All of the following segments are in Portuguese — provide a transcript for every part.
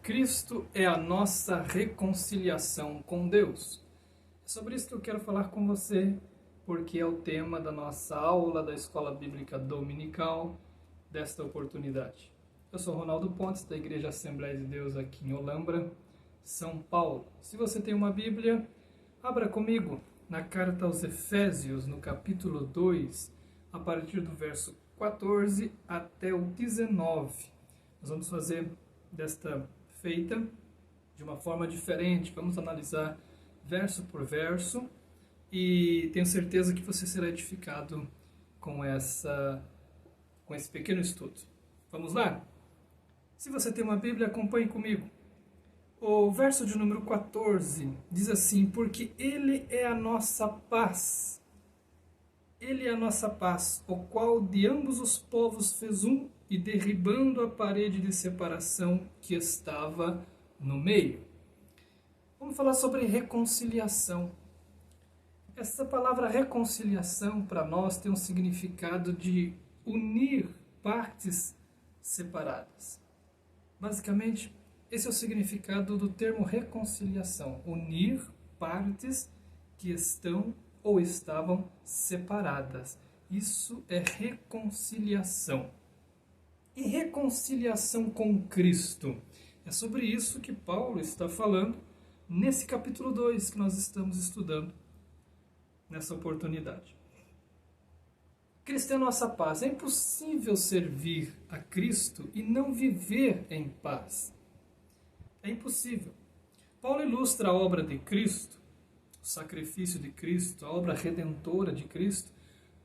Cristo é a nossa reconciliação com Deus. É sobre isso que eu quero falar com você, porque é o tema da nossa aula da Escola Bíblica Dominical desta oportunidade. Eu sou Ronaldo Pontes, da Igreja Assembleia de Deus aqui em Olambra, São Paulo. Se você tem uma Bíblia, abra comigo na carta aos Efésios, no capítulo 2, a partir do verso 14 até o 19. Nós vamos fazer desta feita de uma forma diferente. Vamos analisar verso por verso e tenho certeza que você será edificado com esse pequeno estudo. Vamos lá? Se você tem uma Bíblia, acompanhe comigo. O verso de número 14 diz assim: porque Ele é a nossa paz. Ele é a nossa paz, o qual de ambos os povos fez um, e derribando a parede de separação que estava no meio. Vamos falar sobre reconciliação. Essa palavra reconciliação para nós tem um significado de unir partes separadas. Basicamente, esse é o significado do termo reconciliação: unir partes que estão ou estavam separadas. Isso é reconciliação. E reconciliação com Cristo. É sobre isso que Paulo está falando nesse capítulo 2 que nós estamos estudando nessa oportunidade. Cristo é a nossa paz. É impossível servir a Cristo e não viver em paz. É impossível. Paulo ilustra a obra de Cristo, o sacrifício de Cristo, a obra redentora de Cristo,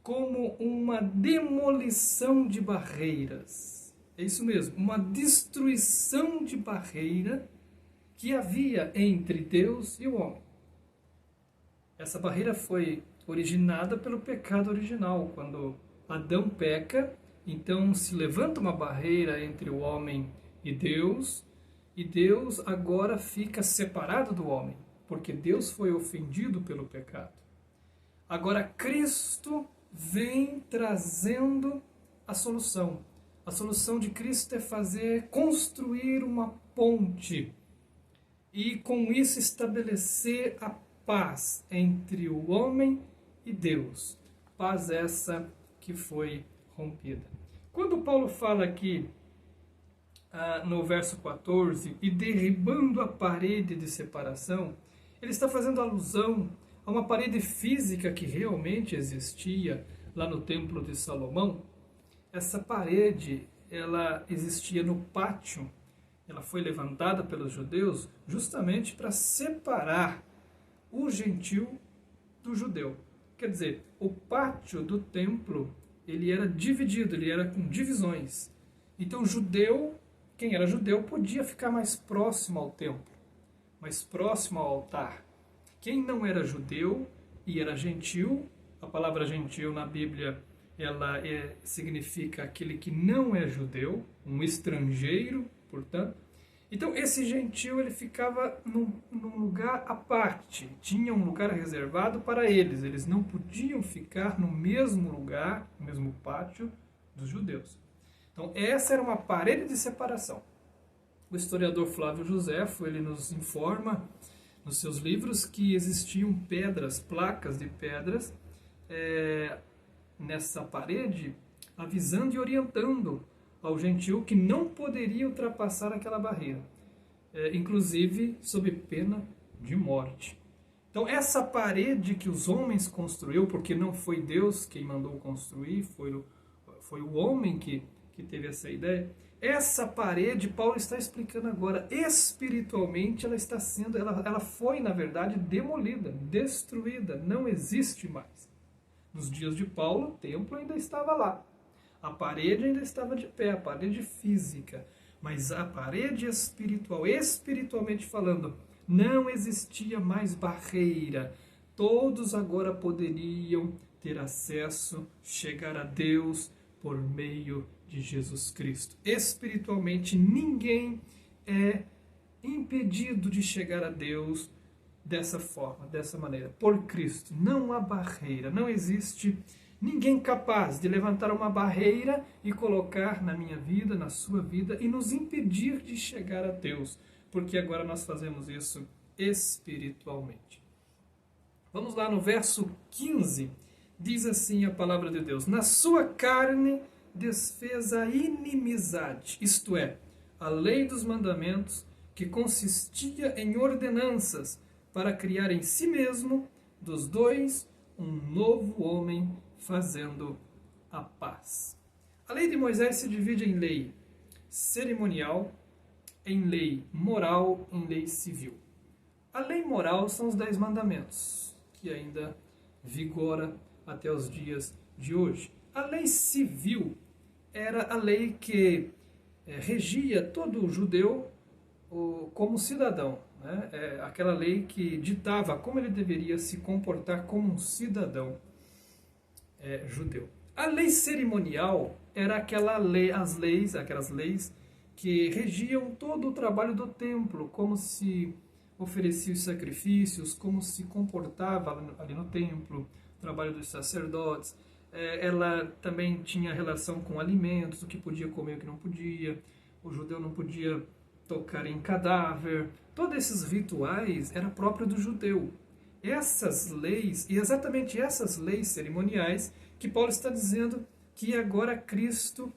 como uma demolição de barreiras. É isso mesmo, uma destruição de barreira que havia entre Deus e o homem. Essa barreira foi originada pelo pecado original. Quando Adão peca, então se levanta uma barreira entre o homem e Deus agora fica separado do homem, porque Deus foi ofendido pelo pecado. Agora Cristo vem trazendo a solução. A solução de Cristo é construir uma ponte e com isso estabelecer a paz entre o homem e Deus. Paz essa que foi rompida. Quando Paulo fala aqui no verso 14, e derribando a parede de separação, ele está fazendo alusão a uma parede física que realmente existia lá no Templo de Salomão. Essa parede, ela existia no pátio, ela foi levantada pelos judeus justamente para separar o gentil do judeu. Quer dizer, o pátio do templo, ele era dividido, ele era com divisões. Então quem era judeu podia ficar mais próximo ao templo, mais próximo ao altar. Quem não era judeu e era gentil, a palavra gentil na Bíblia ela significa aquele que não é judeu, um estrangeiro, portanto. Então esse gentil ele ficava num lugar à parte, tinha um lugar reservado para eles, eles não podiam ficar no mesmo lugar, no mesmo pátio dos judeus. Então essa era uma parede de separação. O historiador Flávio Joséfo, ele nos informa nos seus livros que existiam pedras, placas de pedras, nessa parede, avisando e orientando ao gentil que não poderia ultrapassar aquela barreira, inclusive sob pena de morte. Então essa parede que os homens construíram, porque não foi Deus quem mandou construir, foi o homem que teve essa ideia. Essa parede, Paulo está explicando agora, espiritualmente ela foi na verdade demolida, destruída, não existe mais. Nos dias de Paulo, o templo ainda estava lá. A parede ainda estava de pé, a parede física. Mas a parede espiritual, espiritualmente falando, não existia mais barreira. Todos agora poderiam ter acesso, chegar a Deus por meio de Jesus Cristo. Espiritualmente, ninguém é impedido de chegar a Deus dessa forma, dessa maneira, por Cristo. Não há barreira, não existe Ninguém capaz de levantar uma barreira e colocar na minha vida, na sua vida, e nos impedir de chegar a Deus, porque agora nós fazemos isso espiritualmente. Vamos lá no verso 15, diz assim a palavra de Deus: na sua carne desfez a inimizade, isto é, a lei dos mandamentos, que consistia em ordenanças, para criar em si mesmo, dos dois, um novo homem, fazendo a paz. A lei de Moisés se divide em lei cerimonial, em lei moral, em lei civil. A lei moral são os 10 mandamentos, que ainda vigora até os dias de hoje. A lei civil era a lei que regia todo o judeu como cidadão, né? Aquela lei que ditava como ele deveria se comportar como um cidadão judeu. A lei cerimonial era aquelas leis que regiam todo o trabalho do templo, como se oferecia os sacrifícios, como se comportava ali no templo, o trabalho dos sacerdotes. Ela também tinha relação com alimentos, o que podia comer e o que não podia. O judeu não podia tocar em cadáver. Todos esses rituais era próprio do judeu. Essas leis, e exatamente essas leis cerimoniais, que Paulo está dizendo que agora Cristo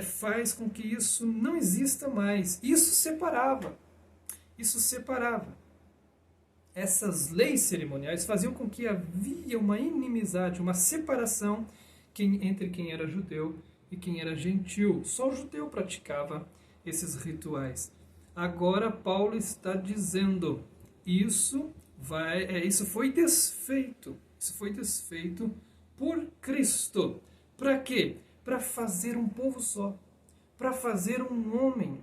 faz com que isso não exista mais. Isso separava. Essas leis cerimoniais faziam com que havia uma inimizade, uma separação entre quem era judeu e quem era gentil. Só o judeu praticava esses rituais. Agora Paulo está dizendo, isso foi desfeito. Isso foi desfeito por Cristo. Para quê? Para fazer um povo só. Para fazer um homem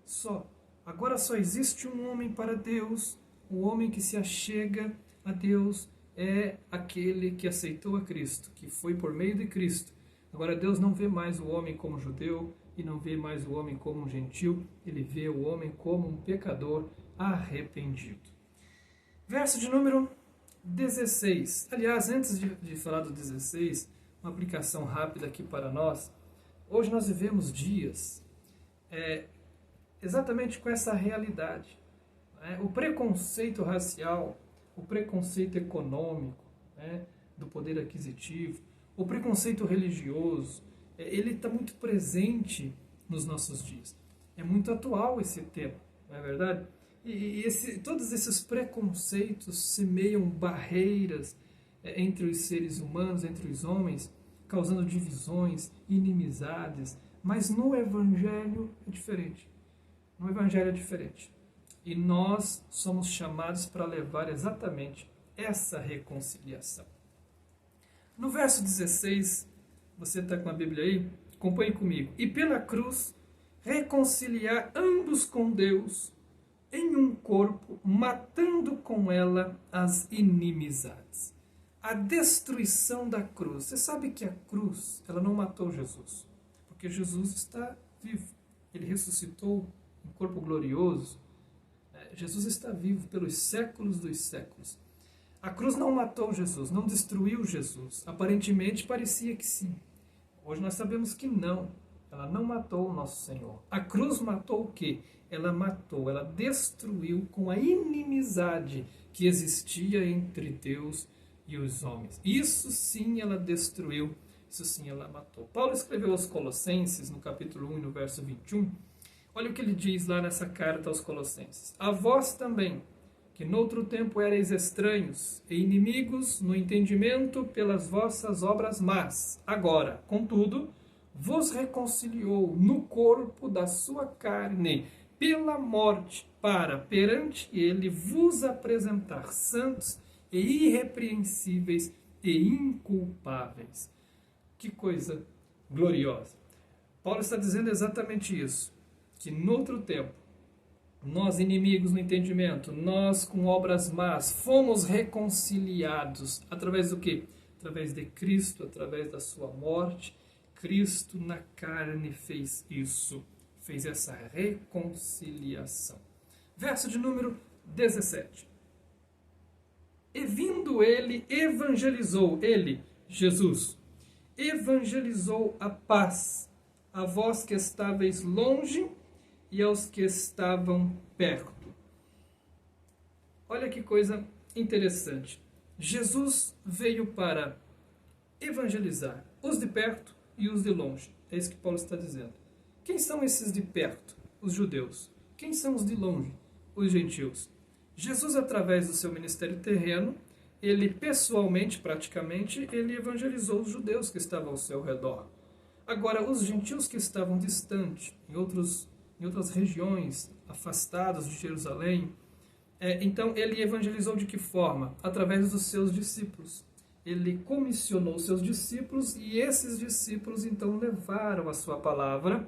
só. Agora só existe um homem para Deus. O homem que se achega a Deus é aquele que aceitou a Cristo, que foi por meio de Cristo. Agora Deus não vê mais o homem como judeu e não vê mais o homem como um gentil. Ele vê o homem como um pecador arrependido. Verso de número 16. Aliás, antes de falar do 16, uma aplicação rápida aqui para nós. Hoje nós vivemos dias exatamente com essa realidade. O preconceito racial, o preconceito econômico, do poder aquisitivo, o preconceito religioso, ele está muito presente nos nossos dias. É muito atual esse tema, não é verdade? Todos esses preconceitos semeiam barreiras entre os seres humanos, entre os homens, causando divisões, inimizades. Mas no Evangelho é diferente. No Evangelho é diferente. E nós somos chamados para levar exatamente essa reconciliação. No verso 16, você está com a Bíblia aí? Acompanhe comigo. E pela cruz, reconciliar ambos com Deus em um corpo, matando com ela as inimizades. A destruição da cruz. Você sabe que a cruz, ela não matou Jesus, porque Jesus está vivo. Ele ressuscitou em corpo glorioso. Jesus está vivo pelos séculos dos séculos. A cruz não matou Jesus, não destruiu Jesus. Aparentemente parecia que sim. Hoje nós sabemos que não. Ela não matou o nosso Senhor. A cruz matou o quê? Ela destruiu com a inimizade que existia entre Deus e os homens. Isso sim ela destruiu, isso sim ela matou. Paulo escreveu aos Colossenses, no capítulo 1 e no verso 21, olha o que ele diz lá nessa carta aos Colossenses. A vós também, que noutro tempo erais estranhos e inimigos no entendimento pelas vossas obras más, agora, contudo, vos reconciliou no corpo da sua carne, pela morte, para, perante ele, vos apresentar santos e irrepreensíveis e inculpáveis. Que coisa gloriosa! Paulo está dizendo exatamente isso, que noutro tempo, nós inimigos no entendimento, nós com obras más, fomos reconciliados através do quê? Através de Cristo, através da sua morte. Cristo na carne fez isso, fez essa reconciliação. Verso de número 17. E vindo ele, evangelizou, ele, Jesus evangelizou a paz a vós que estáveis longe e aos que estavam perto. Olha que coisa interessante. Jesus veio para evangelizar os de perto e os de longe. É isso que Paulo está dizendo. Quem são esses de perto? Os judeus. Quem são os de longe? Os gentios. Jesus, através do seu ministério terreno, ele pessoalmente, praticamente, ele evangelizou os judeus que estavam ao seu redor. Agora, os gentios que estavam distantes, em outras regiões, afastados de Jerusalém, então ele evangelizou de que forma? Através dos seus discípulos. Ele comissionou seus discípulos e esses discípulos então levaram a sua palavra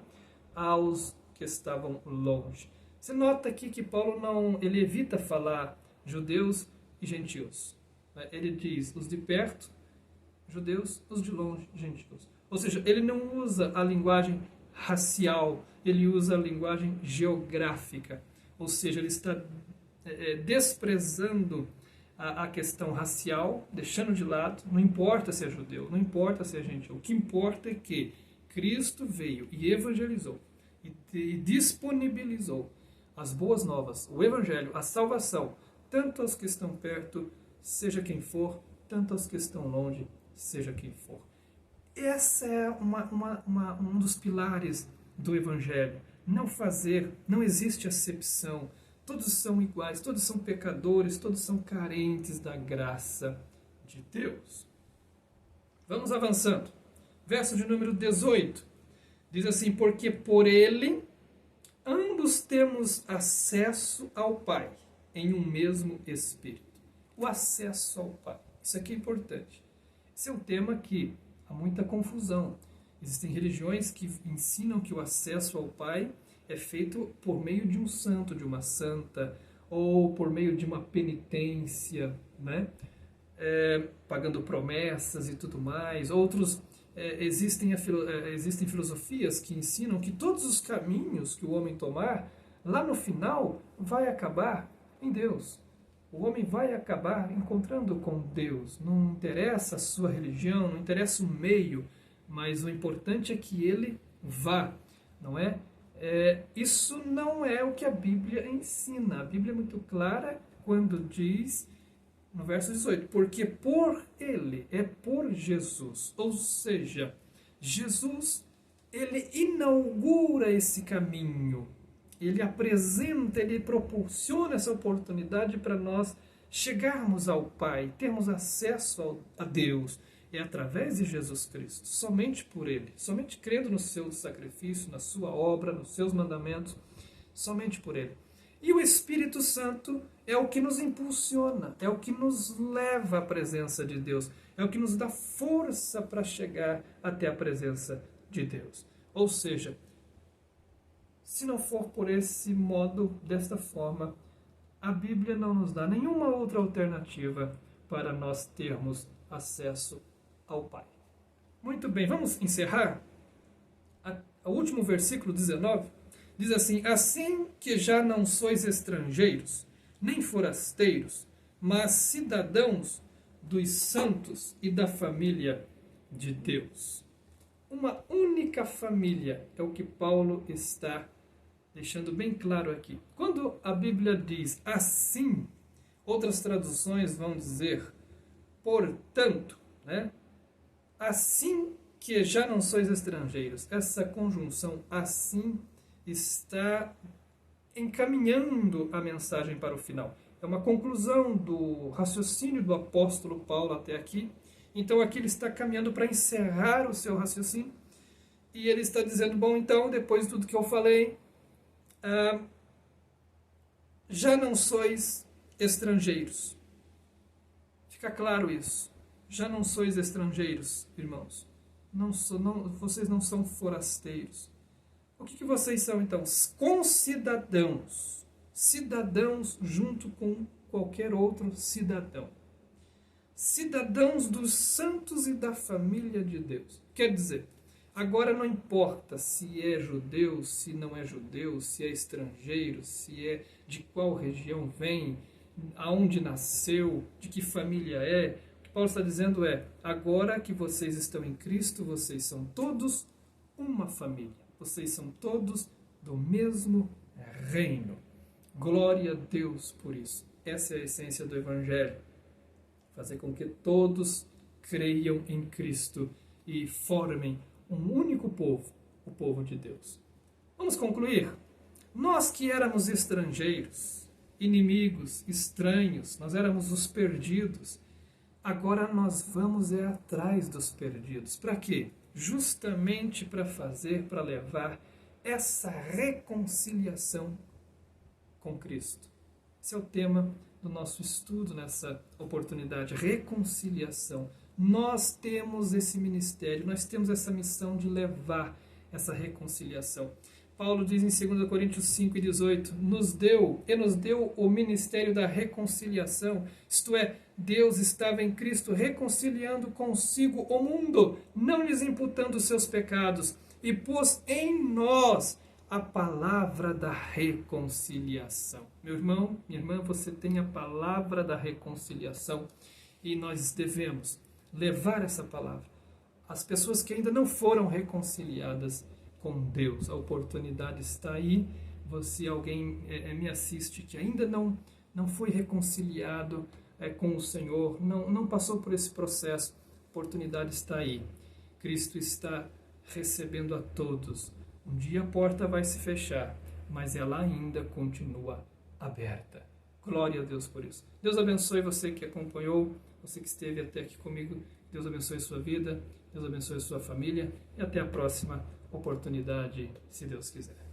aos que estavam longe. Você nota aqui que Paulo ele evita falar judeus e gentios. Ele diz os de perto, judeus, os de longe, gentios. Ou seja, ele não usa a linguagem racial, ele usa a linguagem geográfica. Ou seja, ele está desprezando a questão racial, deixando de lado. Não importa se é judeu, não importa se é gentil. O que importa é que Cristo veio e evangelizou e disponibilizou as boas novas, o evangelho, a salvação, tanto aos que estão perto, seja quem for, tanto aos que estão longe, seja quem for. Essa é um dos pilares do evangelho. Não existe acepção. Todos são iguais, todos são pecadores, todos são carentes da graça de Deus. Vamos avançando. Verso de número 18. Diz assim: porque por ele ambos temos acesso ao Pai, em um mesmo Espírito. O acesso ao Pai. Isso aqui é importante. Esse é um tema que há muita confusão. Existem religiões que ensinam que o acesso ao Pai é feito por meio de um santo, de uma santa, ou por meio de uma penitência, né? Pagando promessas e tudo mais. Outros, existem filosofias que ensinam que todos os caminhos que o homem tomar, lá no final, vai acabar em Deus. O homem vai acabar encontrando com Deus. Não interessa a sua religião, não interessa o meio, mas o importante é que ele vá, não é? Isso não é o que a Bíblia ensina. A Bíblia é muito clara quando diz, no verso 18, porque por ele, é por Jesus. Ou seja, Jesus, ele inaugura esse caminho. Ele apresenta, ele proporciona essa oportunidade para nós chegarmos ao Pai, termos acesso a Deus. É através de Jesus Cristo, somente por ele, somente crendo no seu sacrifício, na sua obra, nos seus mandamentos, somente por ele. E o Espírito Santo é o que nos impulsiona, é o que nos leva à presença de Deus, é o que nos dá força para chegar até a presença de Deus. Ou seja, se não for por esse modo, desta forma, a Bíblia não nos dá nenhuma outra alternativa para nós termos acesso ao Pai. Muito bem, vamos encerrar? O último versículo 19 diz assim: assim que já não sois estrangeiros, nem forasteiros, mas cidadãos dos santos e da família de Deus. Uma única família é o que Paulo está deixando bem claro aqui. Quando a Bíblia diz assim, outras traduções vão dizer portanto, né? Assim que já não sois estrangeiros. Essa conjunção assim está encaminhando a mensagem para o final. É uma conclusão do raciocínio do apóstolo Paulo até aqui. Então aqui ele está caminhando para encerrar o seu raciocínio. E ele está dizendo, bom, então, depois de tudo que eu falei, já não sois estrangeiros. Fica claro isso. Já não sois estrangeiros, irmãos. Vocês não são forasteiros. O que vocês são, então? Concidadãos. Cidadãos junto com qualquer outro cidadão. Cidadãos dos santos e da família de Deus. Quer dizer, agora não importa se é judeu, se não é judeu, se é estrangeiro, se é de qual região vem, aonde nasceu, de que família é. O que Paulo está dizendo agora que vocês estão em Cristo, vocês são todos uma família. Vocês são todos do mesmo reino. Glória a Deus por isso. Essa é a essência do Evangelho. Fazer com que todos creiam em Cristo e formem um único povo, o povo de Deus. Vamos concluir. Nós que éramos estrangeiros, inimigos, estranhos, nós éramos os perdidos. Agora nós vamos atrás dos perdidos. Para quê? Justamente para levar essa reconciliação com Cristo. Esse é o tema do nosso estudo nessa oportunidade, reconciliação. Nós temos esse ministério, nós temos essa missão de levar essa reconciliação. Paulo diz em 2 Coríntios 5:18, nos deu o ministério da reconciliação, isto é, Deus estava em Cristo reconciliando consigo o mundo, não lhes imputando os seus pecados, e pôs em nós a palavra da reconciliação. Meu irmão, minha irmã, você tem a palavra da reconciliação e nós devemos levar essa palavra às pessoas que ainda não foram reconciliadas com Deus. A oportunidade está aí. Se alguém me assiste que ainda não foi reconciliado com o Senhor, não passou por esse processo, a oportunidade está aí. Cristo está recebendo a todos. Um dia a porta vai se fechar, mas ela ainda continua aberta. Glória a Deus por isso. Deus abençoe você que acompanhou, você que esteve até aqui comigo. Deus abençoe a sua vida, Deus abençoe a sua família e até a próxima oportunidade, se Deus quiser.